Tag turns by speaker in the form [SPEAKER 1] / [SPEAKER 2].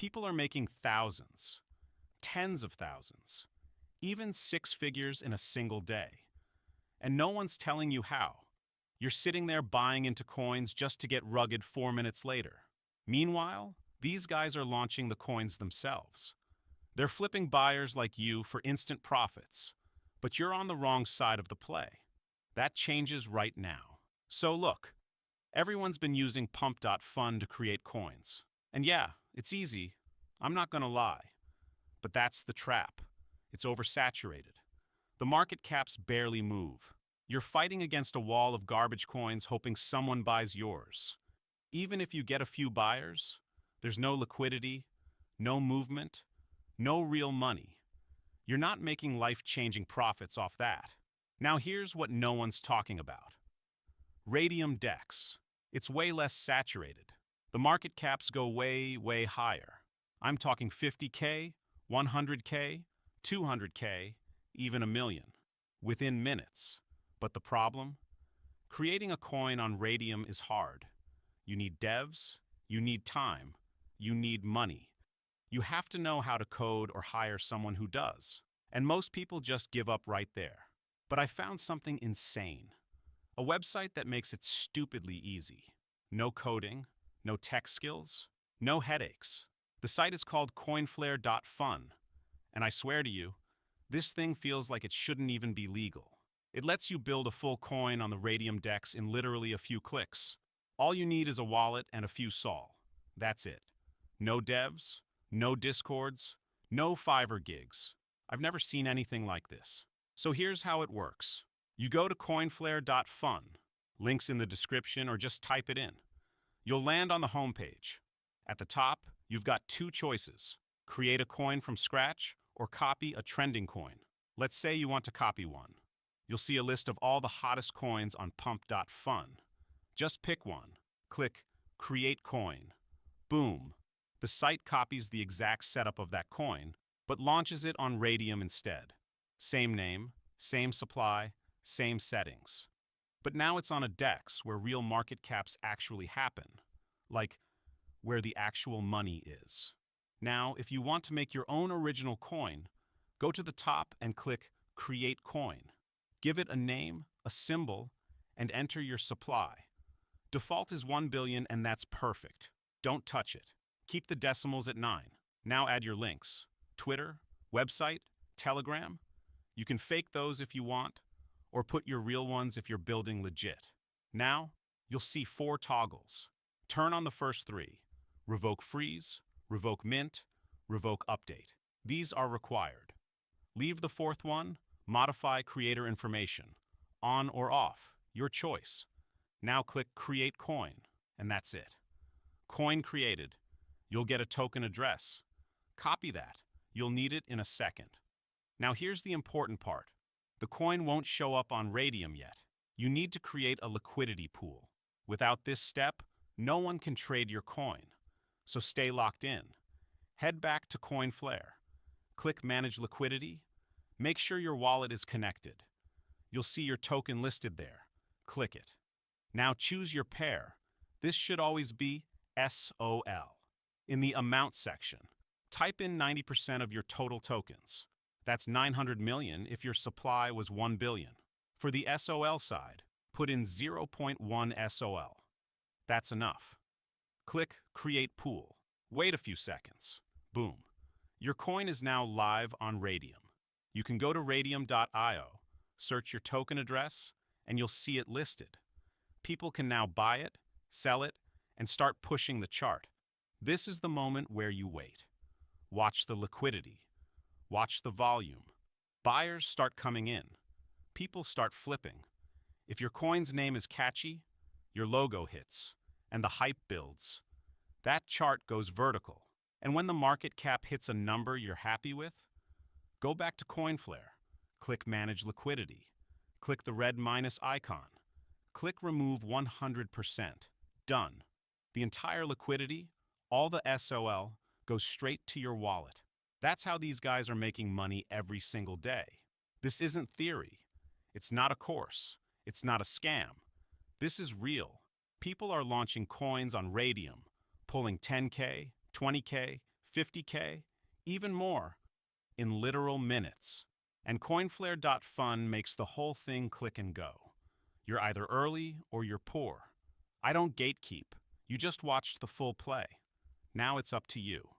[SPEAKER 1] People are making thousands, tens of thousands, even six figures in a single day. And no one's telling you how. You're sitting there buying into coins just to get rugged 4 minutes later. Meanwhile, these guys are launching the coins themselves. They're flipping buyers like you for instant profits, but you're on the wrong side of the play. That changes right now. So look, everyone's been using Pump.Fun to create coins. And yeah, it's easy, I'm not gonna lie. But that's the trap. It's oversaturated. The market caps barely move. You're fighting against a wall of garbage coins hoping someone buys yours. Even if you get a few buyers, there's no liquidity, no movement, no real money. You're not making life-changing profits off that. Now here's what no one's talking about. Radium Dex. It's way less saturated. The market caps go way, way higher. I'm talking 50K, 100K, 200K, even a million. Within minutes. But the problem? Creating a coin on Radium is hard. You need devs, you need time, you need money. You have to know how to code or hire someone who does. And most people just give up right there. But I found something insane. A website that makes it stupidly easy. No coding, no tech skills, no headaches. The site is called Coinflare.Fun. And I swear to you, this thing feels like it shouldn't even be legal. It lets you build a full coin on the Radium Dex in literally a few clicks. All you need is a wallet and a few sol. That's it. No devs, no discords, no Fiverr gigs. I've never seen anything like this. So here's how it works. You go to coinflare.fun, links in the description or just type it in. You'll land on the homepage. At the top, you've got two choices. Create a coin from scratch or copy a trending coin. Let's say you want to copy one. You'll see a list of all the hottest coins on Pump.Fun. Just pick one. Click Create Coin. Boom. The site copies the exact setup of that coin, but launches it on Radium instead. Same name, same supply, same settings. But now it's on a DEX where real market caps actually happen. Like, where the actual money is. Now, if you want to make your own original coin, go to the top and click Create Coin. Give it a name, a symbol, and enter your supply. Default is 1 billion and that's perfect. Don't touch it. Keep the decimals at 9. Now add your links. Twitter, website, Telegram. You can fake those if you want, or put your real ones if you're building legit. Now, you'll see 4 toggles. Turn on the first 3. Revoke freeze, revoke mint, revoke update. These are required. Leave the 4th one, modify creator information. On or off, your choice. Now click Create Coin, and that's it. Coin created. You'll get a token address. Copy that. You'll need it in a second. Now here's the important part. The coin won't show up on Radium yet. You need to create a liquidity pool. Without this step, no one can trade your coin. So stay locked in. Head back to Coinflare. Click Manage Liquidity. Make sure your wallet is connected. You'll see your token listed there. Click it. Now choose your pair. This should always be SOL. In the Amount section, type in 90% of your total tokens. That's 900 million if your supply was 1 billion. For the SOL side, put in 0.1 SOL. That's enough. Click Create Pool. Wait a few seconds. Boom. Your coin is now live on Radium. You can go to radium.io, search your token address, and you'll see it listed. People can now buy it, sell it, and start pushing the chart. This is the moment where you wait. Watch the liquidity. Watch the volume. Buyers start coming in. People start flipping. If your coin's name is catchy, your logo hits, and the hype builds. That chart goes vertical. And when the market cap hits a number you're happy with, go back to Coinflare. Click Manage Liquidity. Click the red minus icon. Click Remove 100%. Done. The entire liquidity, all the SOL, goes straight to your wallet. That's how these guys are making money every single day. This isn't theory. It's not a course. It's not a scam. This is real. People are launching coins on Radium, pulling 10K, 20K, 50K, even more, in literal minutes. And Coinflare.Fun makes the whole thing click and go. You're either early or you're poor. I don't gatekeep. You just watched the full play. Now it's up to you.